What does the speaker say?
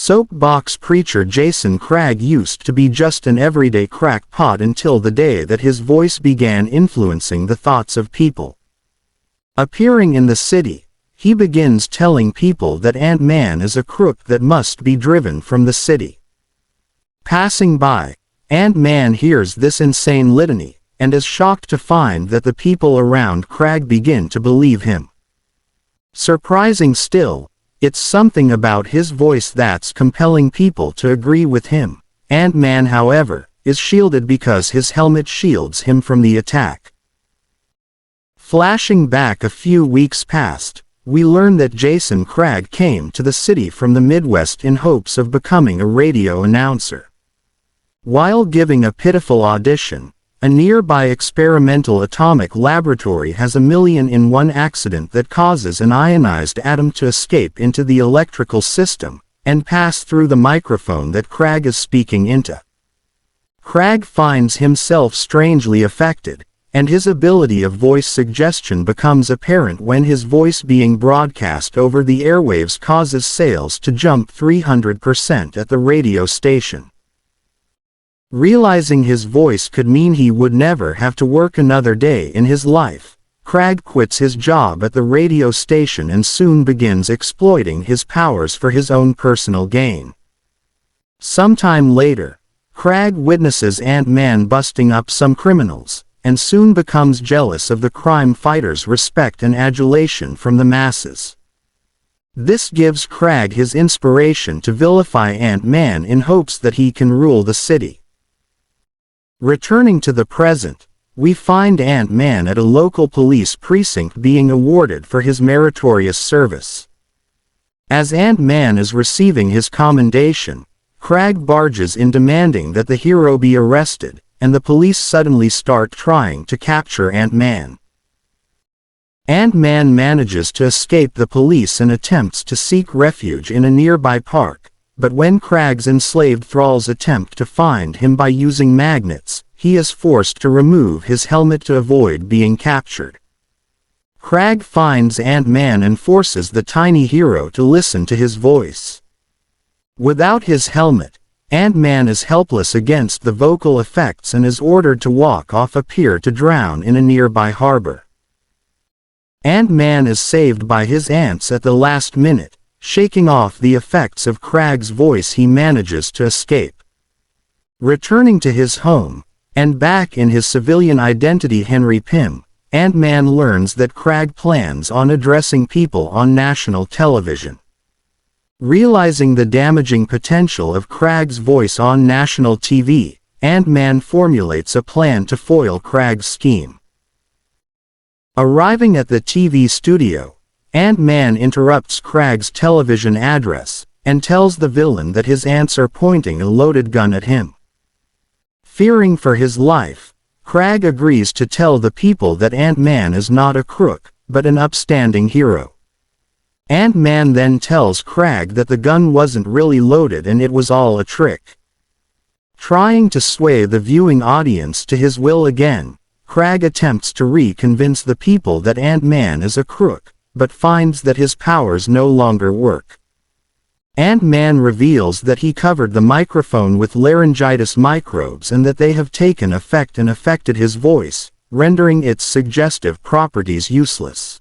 Soapbox preacher Jason Cragg used to be just an everyday crackpot until the day that his voice began influencing the thoughts of people. Appearing in the city, he begins telling people that Ant-Man is a crook that must be driven from the city. Passing by, Ant-Man hears this insane litany, and is shocked to find that the people around Cragg begin to believe him. Surprising still, it's something about his voice that's compelling people to agree with him. Ant-Man, however, is shielded because his helmet shields him from the attack. Flashing back a few weeks past, we learn that Jason Cragg came to the city from the Midwest in hopes of becoming a radio announcer. While giving a pitiful audition, a nearby experimental atomic laboratory has a 1,000,000-1 accident that causes an ionized atom to escape into the electrical system and pass through the microphone that Cragg is speaking into. Cragg finds himself strangely affected, and his ability of voice suggestion becomes apparent when his voice being broadcast over the airwaves causes sales to jump 300% at the radio station. Realizing his voice could mean he would never have to work another day in his life, Cragg quits his job at the radio station and soon begins exploiting his powers for his own personal gain. Sometime later, Cragg witnesses Ant-Man busting up some criminals, and soon becomes jealous of the crime fighters' respect and adulation from the masses. This gives Cragg his inspiration to vilify Ant-Man in hopes that he can rule the city. Returning to the present, we find Ant-Man at a local police precinct being awarded for his meritorious service. As Ant-Man is receiving his commendation, Cragg barges in demanding that the hero be arrested, and the police suddenly start trying to capture Ant-Man. Ant-Man manages to escape the police and attempts to seek refuge in a nearby park, but when Cragg's enslaved thralls attempt to find him by using magnets, he is forced to remove his helmet to avoid being captured. Cragg finds Ant-Man and forces the tiny hero to listen to his voice. Without his helmet, Ant-Man is helpless against the vocal effects and is ordered to walk off a pier to drown in a nearby harbor. Ant-Man is saved by his ants at the last minute. Shaking off the effects of Cragg's voice, he manages to escape. Returning to his home, and back in his civilian identity Hank Pym, Ant-Man learns that Cragg plans on addressing people on national television. Realizing the damaging potential of Cragg's voice on national TV, Ant-Man formulates a plan to foil Cragg's scheme. Arriving at the TV studio, Ant-Man interrupts Cragg's television address, and tells the villain that his ants are pointing a loaded gun at him. Fearing for his life, Cragg agrees to tell the people that Ant-Man is not a crook, but an upstanding hero. Ant-Man then tells Cragg that the gun wasn't really loaded and it was all a trick. Trying to sway the viewing audience to his will again, Cragg attempts to re-convince the people that Ant-Man is a crook, but finds that his powers no longer work. Ant-Man reveals that he covered the microphone with laryngitis microbes and that they have taken effect and affected his voice, rendering its suggestive properties useless.